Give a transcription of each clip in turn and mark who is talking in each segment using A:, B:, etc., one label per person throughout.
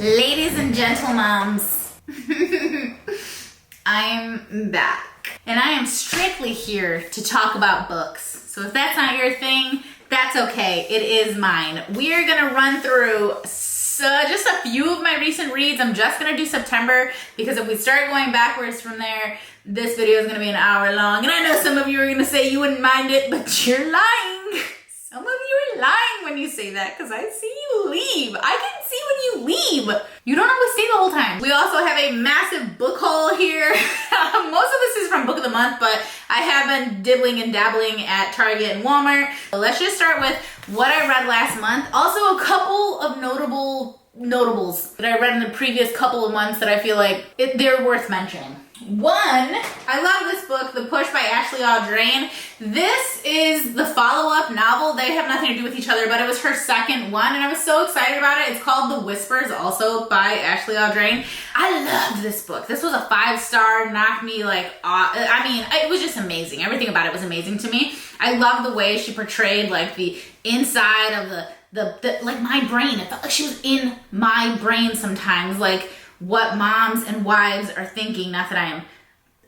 A: Ladies and gentlemoms, I'm back. And I am strictly here to talk about books. So if that's not your thing, that's okay. It is mine. We are gonna run through just a few of my recent reads. I'm just gonna do September because if we start going backwards from there, this video is gonna be an hour long. And I know some of you are gonna say you wouldn't mind it, but you're lying. Some of you are lying when you say that because I see you leave. I can see when you leave. You don't always stay the whole time. We also have a massive book haul here. Most of this is from Book of the Month, but I have been dibbling and dabbling at Target and Walmart. So let's just start with what I read last month. Also a couple of notables that I read in the previous couple of months that I feel like they're worth mentioning. One, I love this book, The Push by Ashley Audrain. This is the follow-up novel. They have nothing to do with each other, but it was her second one, and I was so excited about it. It's called The Whispers, also by Ashley Audrain. I loved this book. This was a 5-star, knocked me like off. I mean, it was just amazing. Everything about it was amazing to me. I love the way she portrayed like the inside of the like my brain. It felt like she was in my brain sometimes, like what moms and wives are thinking. Not that I am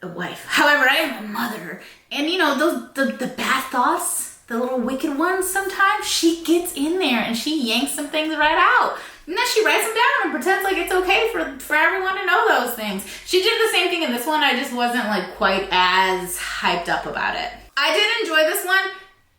A: a wife. However, I am a mother. And you know, the bad thoughts, the little wicked ones sometimes, she gets in there and she yanks some things right out. And then she writes them down and pretends like it's okay for everyone to know those things. She did the same thing in this one. I just wasn't like quite as hyped up about it. I did enjoy this one.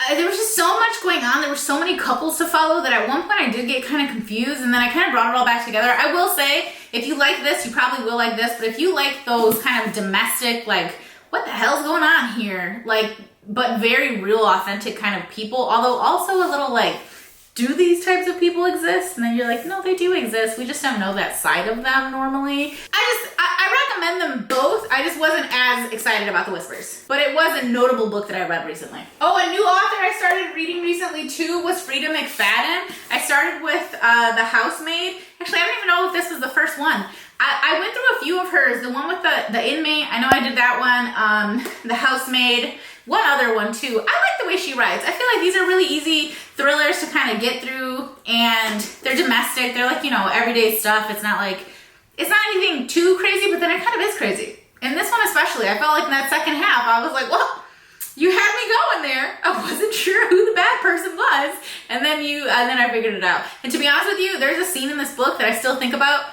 A: There was just so much going on. There were so many couples to follow that at one point I did get kind of confused, and then I kind of brought it all back together. I will say, if you like this, you probably will like this, but if you like those kind of domestic, like, what the hell's going on here? Like, but very real, authentic kind of people, although also a little like, do these types of people exist? And then you're like, no, they do exist. We just don't know that side of them normally. I recommend them both. I just wasn't as excited about The Whispers. But it was a notable book that I read recently. Oh, a new author I started reading recently too was Frida McFadden. I started with The Housemaid. Actually, I don't even know if this was the first one. I went through a few of hers. The one with the inmate, I know I did that one. The Housemaid. One other one too. I like the way she writes. I feel like these are really easy thrillers to kind of get through, and they're domestic. They're like, you know, everyday stuff. It's not anything too crazy, but then it kind of is crazy. And this one especially, I felt like in that second half, I was like, well, you had me going there. I wasn't sure who the bad person was. And then I figured it out. And to be honest with you, there's a scene in this book that I still think about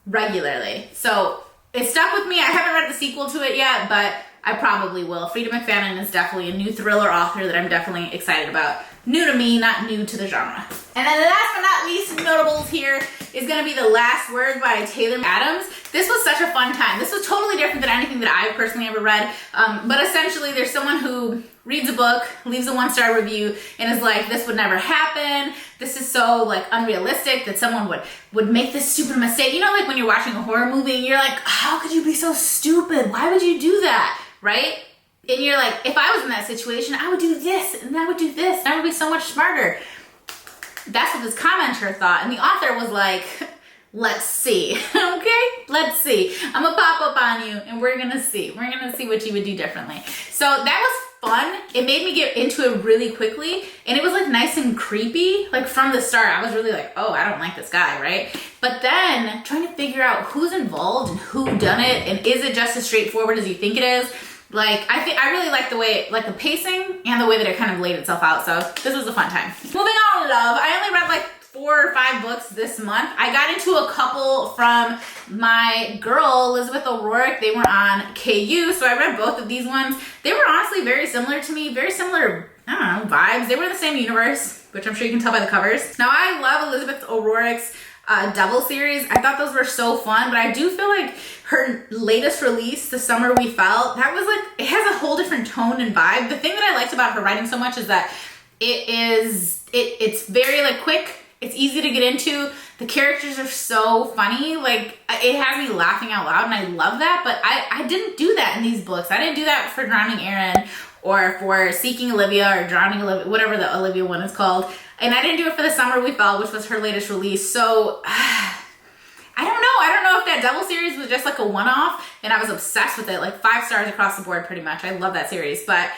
A: regularly. So it stuck with me. I haven't read the sequel to it yet, but I probably will. Frida McFadden is definitely a new thriller author that I'm definitely excited about. New to me, not new to the genre. And then last but not least, notables here is gonna be The Last Word by Taylor Adams. This was such a fun time. This was totally different than anything that I've personally ever read. But essentially there's someone who reads a book, leaves a 1-star review, and is like, this would never happen. This is so like unrealistic that someone would make this stupid mistake. You know, like when you're watching a horror movie and you're like, how could you be so stupid? Why would you do that? Right? And you're like, if I was in that situation, I would do this, and I would do this, and I would be so much smarter. That's what this commenter thought. And the author was like, let's see, okay? Let's see. I'm gonna pop up on you, and we're gonna see. We're gonna see what you would do differently. So that was fun. It made me get into it really quickly, and it was like nice and creepy. Like from the start, I was really like, oh, I don't like this guy, right? But then trying to figure out who's involved and who done it, and is it just as straightforward as you think it is? Like, I really like the way, like the pacing and the way that it kind of laid itself out. So this was a fun time. Moving on, love. I only read like 4 or 5 books this month. I got into a couple from my girl, Elizabeth O'Rourke. They were on KU, so I read both of these ones. They were honestly very similar to me, very similar, I don't know, vibes. They were in the same universe, which I'm sure you can tell by the covers. Now, I love Elizabeth O'Rourke's Devil series. I thought those were so fun, but I do feel like her latest release, The Summer We Felt, that was like, it has a whole different tone and vibe. The thing that I liked about her writing so much is that it's very like quick, it's easy to get into, the characters are so funny, like it has me laughing out loud, and I love that. But I didn't do that in these books. I didn't do that for Drowning Aaron or for Seeking Olivia or Drowning Olivia, whatever the Olivia one is called. And I didn't do it for The Summer We Felt, which was her latest release. So I don't know. I don't know if that Devil series was just like a one-off and I was obsessed with it, like 5 stars across the board pretty much. I love that series, but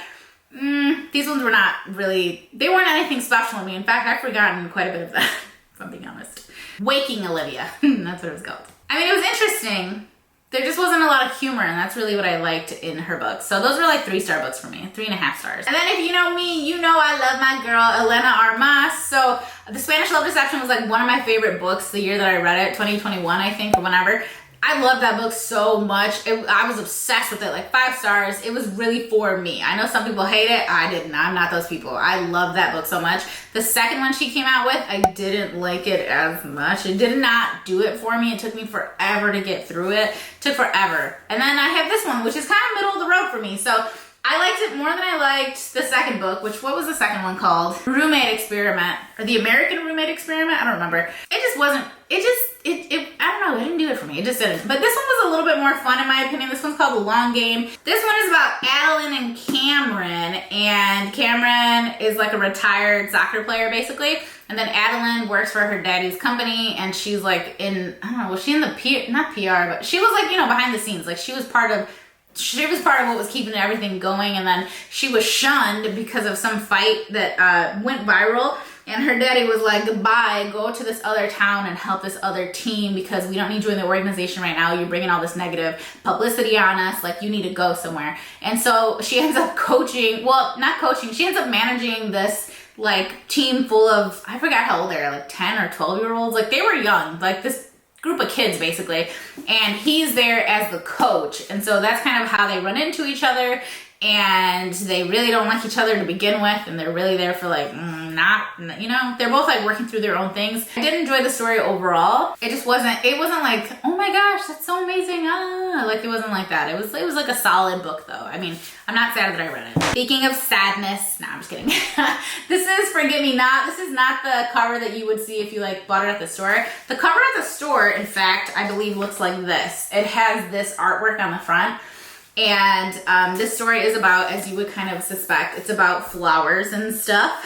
A: these ones were not really, they weren't anything special to me. In fact, I've forgotten quite a bit of that, if I'm being honest. Waking Olivia. That's what it was called. I mean, it was interesting. There just wasn't a lot of humor, and that's really what I liked in her books. So those were like 3-star books for me, 3.5 stars. And then if you know me, you know I love my girl, Elena Armas. So The Spanish Love Deception was like one of my favorite books the year that I read it, 2021, I think, or whenever. I love that book so much. I was obsessed with it, like 5 stars. It was really for me. I know some people hate it. I didn't. I'm not those people. I love that book so much. The second one she came out with, I didn't like it as much. It did not do it for me. It took me forever to get through it. It took forever. And then I have this one, which is kind of middle of the road for me. So I liked it more than I liked the second book, which, what was the second one called? Roommate Experiment, or The American Roommate Experiment? I don't remember. It just wasn't, I don't know, it didn't do it for me. It just didn't. But this one was a little bit more fun in my opinion. This one's called The Long Game. This one is about Adeline and Cameron, and Cameron is like a retired soccer player basically. And then Adeline works for her daddy's company, and she's like in, I don't know, was she in the not PR, but she was like, you know, behind the scenes. Like she was part of what was keeping everything going, and then she was shunned because of some fight that went viral, and her daddy was like, goodbye, go to this other town and help this other team because we don't need you in the organization right now. You're bringing all this negative publicity on us. Like, you need to go somewhere. And so she ends up coaching, well, not coaching, she ends up managing this like team full of, I forgot how old they are, like 10 or 12-year-olds. Like they were young, like this group of kids basically, and he's there as the coach. And so that's kind of how they run into each other, and they really don't like each other to begin with, and they're really there for like not, you know, they're both like working through their own things. I did enjoy the story overall. It just wasn't like, oh my gosh, that's so amazing, like it wasn't like that. It was like a solid book though. I mean, I'm not sad that I read it. Speaking of sadness, I'm just kidding. This is Forget Me Not. This is not the cover that you would see if you like bought it at the store. The cover at the store, in fact, I believe looks like this. It has this artwork on the front. And this story is about, as you would kind of suspect, it's about flowers and stuff.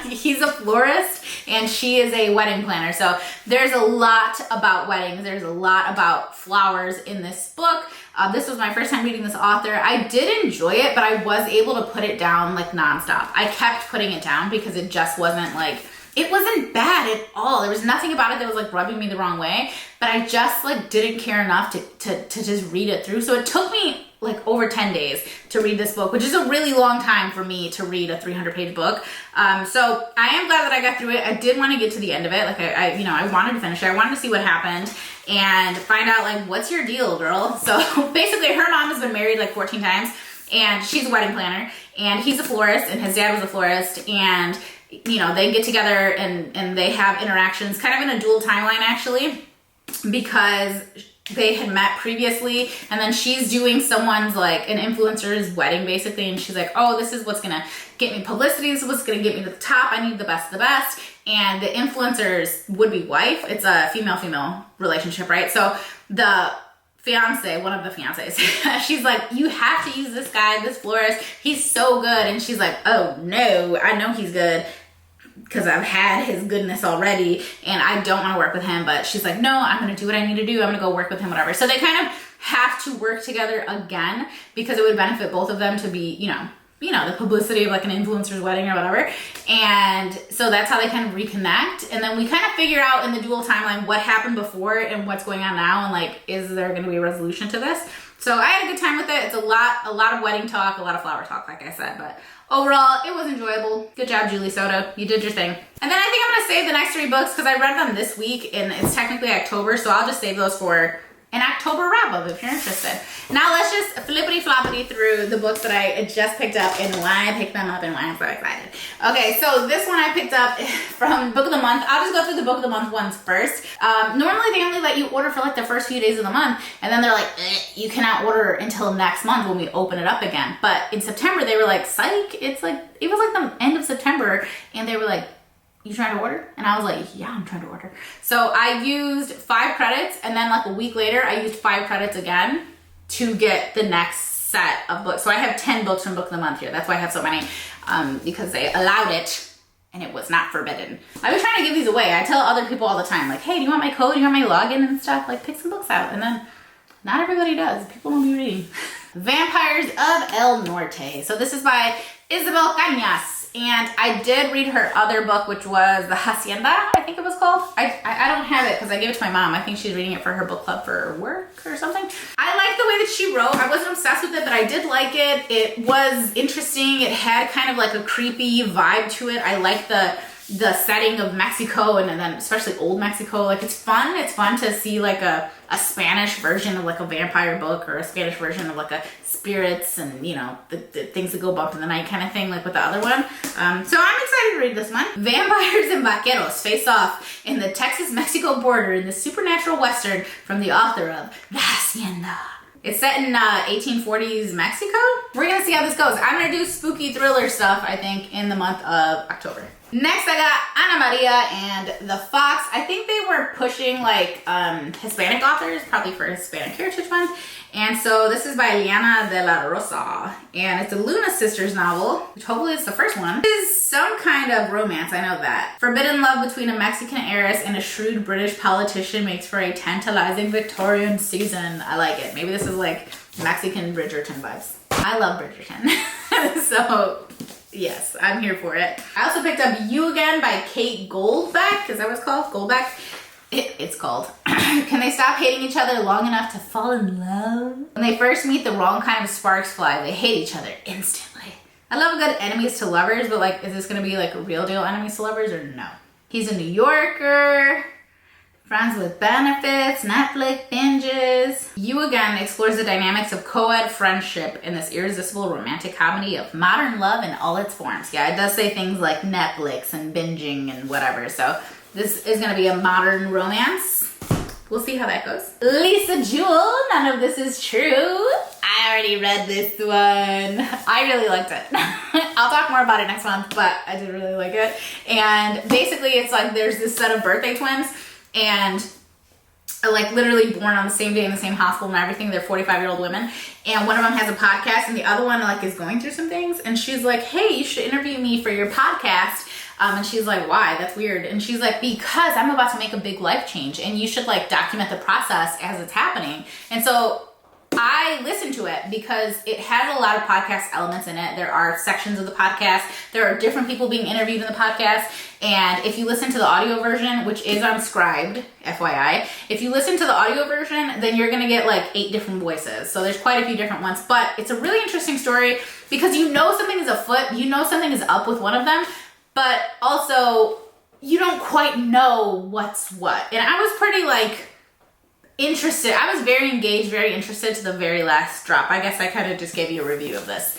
A: He's a florist and she is a wedding planner. So there's a lot about weddings. There's a lot about flowers in this book. This was my first time reading this author. I did enjoy it, but I was able to put it down like nonstop. I kept putting it down because it just wasn't like, it wasn't bad at all. There was nothing about it that was like rubbing me the wrong way, but I just like didn't care enough to just read it through. So it took me like over 10 days to read this book, which is a really long time for me to read a 300-page book. So I am glad that I got through it. I did want to get to the end of it. Like I wanted to finish it. I wanted to see what happened and find out like, what's your deal, girl? So basically her mom has been married like 14 times and she's a wedding planner, and he's a florist and his dad was a florist, and you know, they get together and they have interactions kind of in a dual timeline actually, because they had met previously, and then she's doing someone's like an influencer's wedding basically, and she's like, oh, this is what's gonna get me publicity, this is what's gonna get me to the top, I need the best of the best. And the influencer's would-be wife, it's a female-female relationship, right? So the fiance, one of the fiancés, she's like, you have to use this guy, this florist, he's so good. And she's like, oh no, I know he's good because I've had his goodness already and I don't want to work with him. But she's like, no, I'm going to do what I need to do. I'm going to go work with him, whatever. So they kind of have to work together again because it would benefit both of them to be, you know, the publicity of like an influencer's wedding or whatever. And so that's how they kind of reconnect. And then we kind of figure out in the dual timeline what happened before and what's going on now. And like, is there going to be a resolution to this? So I had a good time with it. It's a lot of wedding talk, a lot of flower talk, like I said, but overall it was enjoyable. Good job, Julie Soto. You did your thing. And then I think I'm going to save the next 3 books because I read them this week and it's technically October. So I'll just save those for an October wrap up if you're interested. Now let's just flippity floppity through the books that I just picked up and why I picked them up and why I'm so excited. Okay, so this one I picked up from Book of the Month. I'll just go through the Book of the Month ones first. Normally they only let you order for like the first few days of the month, and then they're like, you cannot order until next month when we open it up again. But in September they were like, psych, it was like the end of September, and they were like, you trying to order? And I was like, yeah, I'm trying to order. So I used 5 credits, and then like a week later, I used 5 credits again to get the next set of books. So I have 10 books from Book of the Month here. That's why I have so many, because they allowed it and it was not forbidden. I was trying to give these away. I tell other people all the time, like, hey, do you want my code? Do you want my login and stuff? Like, pick some books out. And then not everybody does. People don't be reading. Vampires of El Norte. So this is by Isabel Cañas. And I did read her other book, which was The Hacienda, I think it was called. I don't have it because I gave it to my mom. I think she's reading it for her book club for work or something. I like the way that she wrote. I wasn't obsessed with it, but I did like it. It was interesting. It had kind of like a creepy vibe to it. I like the setting of Mexico, and then especially old Mexico. Like, it's fun. It's fun to see like a Spanish version of like a vampire book, or a Spanish version of like a spirits and, you know, the things that go bump in the night kind of thing, like with the other one. So I'm excited to read this one. Vampires and vaqueros face off in the Texas-Mexico border in the supernatural western from the author of The Hacienda. It's set in 1840s Mexico. We're gonna see how this goes. I'm gonna do spooky thriller stuff, I think, in the month of October. Next, I got Ana Maria and the Fox. I think they were pushing like Hispanic authors, probably for Hispanic Heritage Month. And so this is by Liana de la Rosa. And it's a Luna Sisters novel, which hopefully is the first one. It is some kind of romance, I know that. Forbidden love between a Mexican heiress and a shrewd British politician makes for a tantalizing Victorian season. I like it. Maybe this is like Mexican Bridgerton vibes. I love Bridgerton. So yes, I'm here for it. I also picked up You Again by Kate Goldbeck. Is that what it's called? Goldbeck? It's called. Can they stop hating each other long enough to fall in love? When they first meet, the wrong kind of sparks fly. They hate each other instantly. I love a good enemies to lovers, but like, is this gonna be like a real deal enemies to lovers or no? He's a New Yorker. Friends with benefits, Netflix binges. You Again explores the dynamics of co-ed friendship in this irresistible romantic comedy of modern love in all its forms. Yeah, it does say things like Netflix and binging and whatever. So this is gonna be a modern romance. We'll see how that goes. Lisa Jewell, None of This Is True. I already read this one. I really liked it. I'll talk more about it next month, but I did really like it. And basically it's like there's this set of birthday twins, and like literally born on the same day in the same hospital and everything. They're 45-year-old women, and one of them has a podcast and the other one like is going through some things, and she's like, hey, you should interview me for your podcast. And she's like, why? That's weird. And she's like, because I'm about to make a big life change and you should like document the process as it's happening. And so I listened to it because it has a lot of podcast elements in it. There are sections of the podcast. There are different people being interviewed in the podcast. And if you listen to the audio version, which is unscribed, FYI, if you listen to the audio version, then you're going to get like 8 different voices. So there's quite a few different ones, but it's a really interesting story because you know something is afoot, you know something is up with one of them, but also you don't quite know what's what. And I was pretty like interested. I was very engaged, very interested to the very last drop. I guess I kind of just gave you a review of this.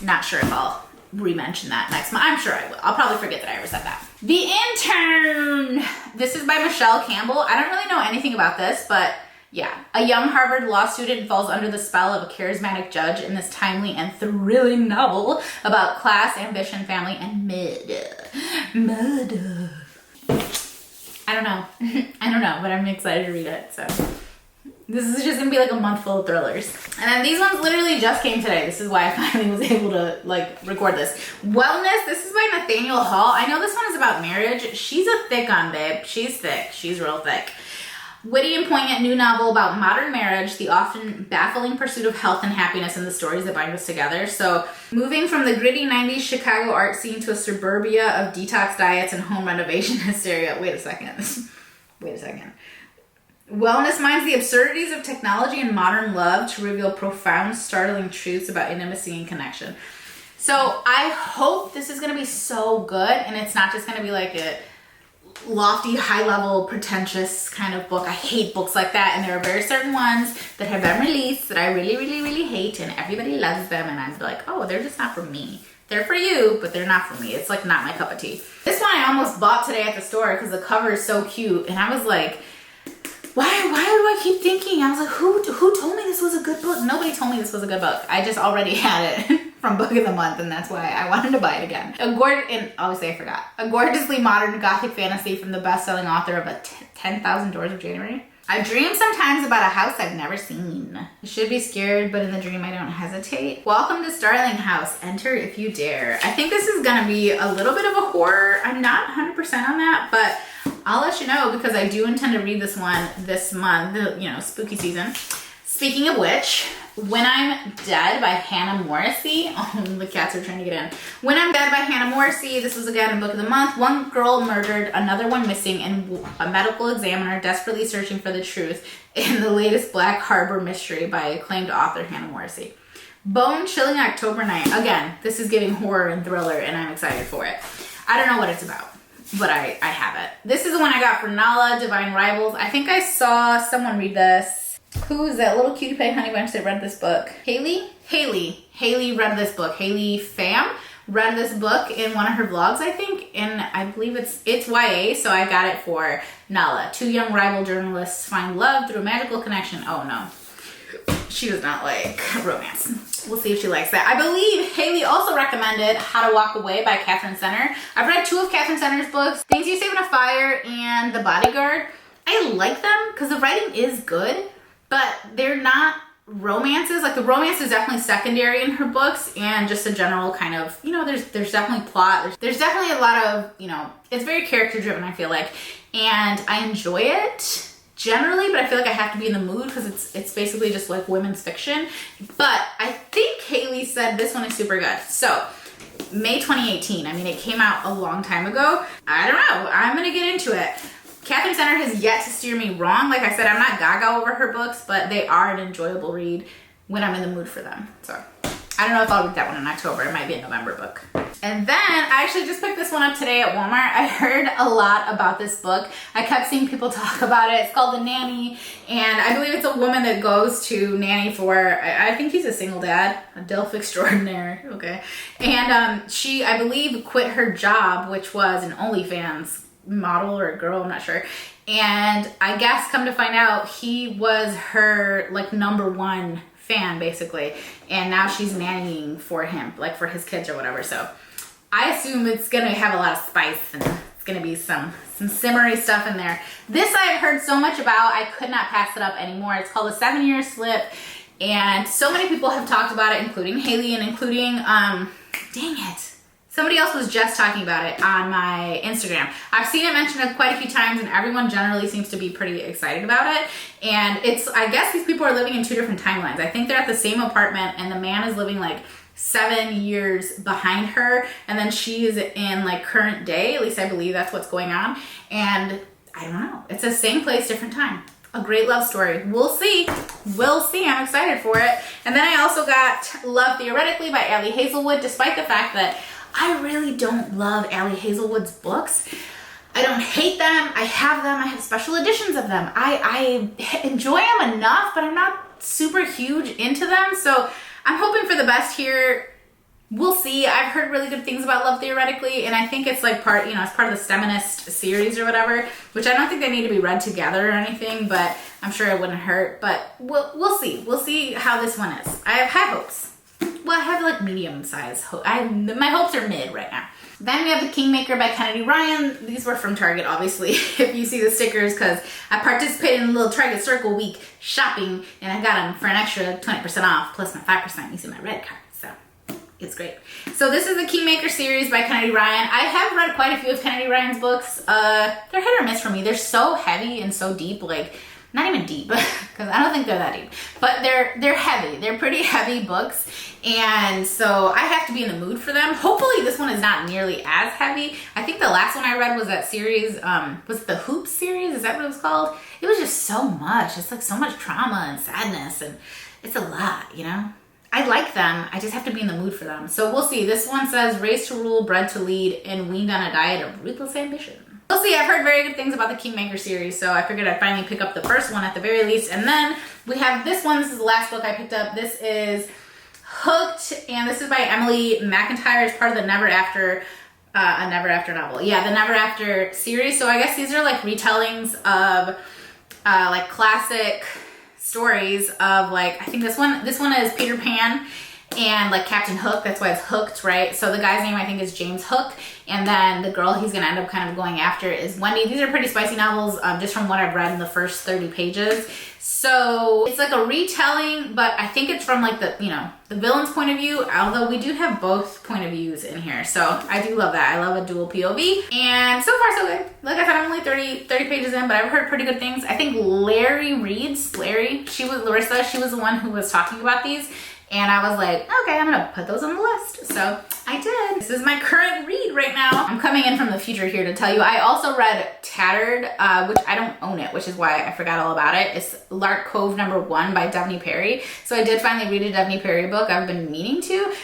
A: Not sure if I'll re-mention that next month. I'm sure I will. I'll probably forget that I ever said that. The Intern. This is by Michelle Campbell. I don't really know anything about this, but yeah. A young Harvard law student falls under the spell of a charismatic judge in this timely and thrilling novel about class, ambition, family, and murder. I don't know. I don't know, but I'm excited to read it. So this is just gonna be like a month full of thrillers. And then these ones literally just came today. This is why I finally was able to like record this. Wellness. This is by Nathaniel Hall. I know this one is about marriage. She's a thick one, babe. She's thick. She's real thick. Witty and poignant new novel about modern marriage, the often baffling pursuit of health and happiness, and the stories that bind us together. So moving from the gritty 90s Chicago art scene to a suburbia of detox diets and home renovation hysteria. Wait a second. Wellness minds the absurdities of technology and modern love to reveal profound, startling truths about intimacy and connection. So I hope this is going to be so good, and it's not just going to be like a lofty, high-level, pretentious kind of book. I hate books like that, and there are very certain ones that have been released that I really, really, really hate, and everybody loves them, and I'm like, oh, they're just not for me. They're for you, but they're not for me. It's like not my cup of tea. This one I almost bought today at the store because the cover is so cute, and I was like, why do I keep thinking? I was like, who told me this was a good book? Nobody told me this was a good book. I just already had it from Book of the Month, and that's why I wanted to buy it again. Obviously I forgot. A gorgeously modern gothic fantasy from the best-selling author of 10,000 Doors of January. I dream sometimes about a house I've never seen. I should be scared, but in the dream I don't hesitate. Welcome to Starling House. Enter if you dare. I think this is gonna be a little bit of a horror. I'm not 100% on that, but I'll let you know because I do intend to read this one this month, you know, spooky season. Speaking of which, When I'm Dead by Hannah Morrissey. Oh, the cats are trying to get in. When I'm Dead by Hannah Morrissey. This was again a book of the month. One girl murdered, another one missing, and a medical examiner desperately searching for the truth in the latest Black Harbor mystery by acclaimed author Hannah Morrissey. Bone-chilling October night. Again, this is giving horror and thriller, and I'm excited for it. I don't know what it's about, but I have it. This is the one I got for Nala, Divine Rivals. I think I saw someone read this. Who is that little cutie pie honey bunch that read this book? Haley? Haley read this book. Haley Pham read this book in one of her vlogs, I think, and I believe it's YA, so I got it for Nala. Two young rival journalists find love through a magical connection. Oh no, she does not like romance. We'll see if she likes that. I believe Haley also recommended How to Walk Away by Catherine Center. I've read two of Catherine Center's books, Things You Save in a Fire and The Bodyguard. I like them because the writing is good, but they're not romances. Like the romance is definitely secondary in her books, and just a general kind of, you know, there's definitely plot. There's definitely a lot of, you know, it's very character driven, I feel like, and I enjoy it generally, but I feel like I have to be in the mood because it's basically just like women's fiction. But I think Haley said this one is super good. So May 2018, I mean, it came out a long time ago. I don't know, I'm gonna get into it. Catherine Center has yet to steer me wrong. Like I said, I'm not gaga over her books, but they are an enjoyable read when I'm in the mood for them. So I don't know if I'll read that one in October. It might be a November book. And then I actually just picked this one up today at Walmart. I heard a lot about this book. I kept seeing people talk about it. It's called The Nanny, and I believe it's a woman that goes to nanny for, I think he's a single dad, a DILF extraordinaire, okay. And she, I believe, quit her job, which was an OnlyFans model or girl, I'm not sure. And I guess come to find out, he was her like #1 fan basically. And now she's nannying for him, like for his kids or whatever. So I assume it's gonna have a lot of spice and it's gonna be some simmery stuff in there. This I've heard so much about, I could not pass it up anymore. It's called a 7-Year Slip. And so many people have talked about it, including Haley and including, dang it. Somebody else was just talking about it on my Instagram. I've seen it mentioned quite a few times and everyone generally seems to be pretty excited about it. And it's, I guess these people are living in 2 different timelines. I think they're at the same apartment and the man is living like 7 years behind her. And then she's in like current day, at least I believe that's what's going on. And I don't know, it's the same place, different time. A great love story. We'll see. We'll see. I'm excited for it. And then I also got Love Theoretically by Ali Hazelwood, despite the fact that I really don't love Ali Hazelwood's books. I don't hate them. I have them. I have special editions of them. I enjoy them enough, but I'm not super huge into them. So I'm hoping for the best here. We'll see. I've heard really good things about Love Theoretically, and I think it's like part, you know, it's part of the Steminist series or whatever, which I don't think they need to be read together or anything, but I'm sure it wouldn't hurt. But we'll see. We'll see how this one is. I have high hopes. Well, I have like medium size my hopes are mid right now. Then we have The Kingmaker by Kennedy Ryan. These were from Target, obviously, if you see the stickers, because I participated in a little Target Circle Week shopping, and I got them for an extra 20% off, plus my 5% using my red card, so it's great. So this is the Kingmaker series by Kennedy Ryan. I have read quite a few of Kennedy Ryan's books. They're hit or miss for me. They're so heavy and so deep, like, not even deep, because I don't think they're that deep, but they're heavy. They're pretty heavy books, and so I have to be in the mood for them. Hopefully this one is not nearly as heavy. I think the last one I read was that series, was it the Hoops series? Is that what it was called? It was just so much. It's like so much trauma and sadness, and it's a lot, you know? I like them. I just have to be in the mood for them. So we'll see. This one says, raised to rule, bred to lead, and weaned on a diet of ruthless ambition. We'll see. I've heard very good things about the Kingmaker series, so I figured I'd finally pick up the first one at the very least. And then we have this one. This is the last book I picked up. This is Hooked, and this is by Emily McIntyre. It's part of the Never After, a Never After novel. Yeah, the Never After series. So I guess these are like retellings of like classic stories of like, I think this one is Peter Pan. and like Captain Hook, that's why it's Hooked, right? So the guy's name I think is James Hook, and then the girl he's gonna end up kind of going after is Wendy. These are pretty spicy novels, just from what I've read in the first 30 pages. So it's like a retelling, but I think it's from like the, you know, the villain's point of view, although we do have both point of views in here. So I do love that. I love a dual POV. And so far so good. Like I said, I'm only 30 pages in, but I've heard pretty good things. I think Larissa, she was the one who was talking about these. And I was like, okay, I'm gonna put those on the list. So I did. This is my current read right now. I'm coming in from the future here to tell you, I also read Tattered, which I don't own it, which is why I forgot all about it. It's Lark Cove #1 by Devney Perry. So I did finally read a Devney Perry book I've been meaning to.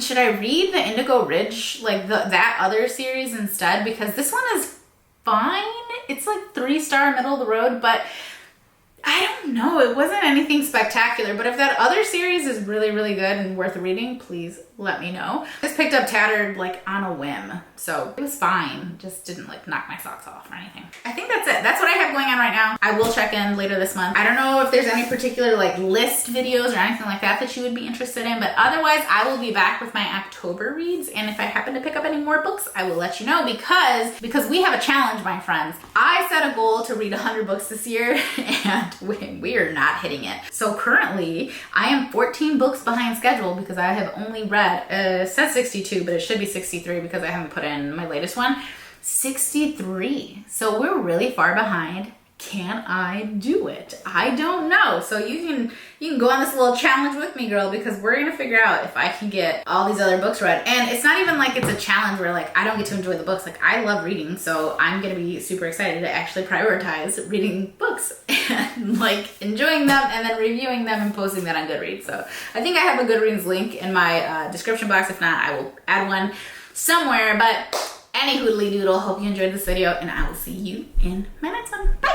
A: Should I read the Indigo Ridge, like that other series instead? Because this one is fine. It's like 3-star, middle of the road, but I don't know, it wasn't anything spectacular, but if that other series is really, really good and worth reading, please let me know. I just picked up Tattered like on a whim, so it was fine. Just didn't like knock my socks off or anything. I think that's it. That's what I have going on right now. I will check in later this month. I don't know if there's any particular like list videos or anything like that that you would be interested in, but otherwise I will be back with my October reads, and if I happen to pick up any more books, I will let you know, because we have a challenge, my friends. I set a goal to read 100 books this year, and we are not hitting it. So currently I am 14 books behind schedule because I have only read, it says 62, but it should be 63 because I haven't put in my latest one. 63. So we're really far behind. Can I do it? I don't know. So you can go on this little challenge with me, girl, because we're gonna figure out if I can get all these other books read. And it's not even like it's a challenge where like I don't get to enjoy the books. Like I love reading, so I'm gonna be super excited to actually prioritize reading books and like enjoying them and then reviewing them and posting that on Goodreads. So I think I have a Goodreads link in my description box. If not, I will add one somewhere. But any hoodly doodle, hope you enjoyed this video, and I will see you in my next one. Bye!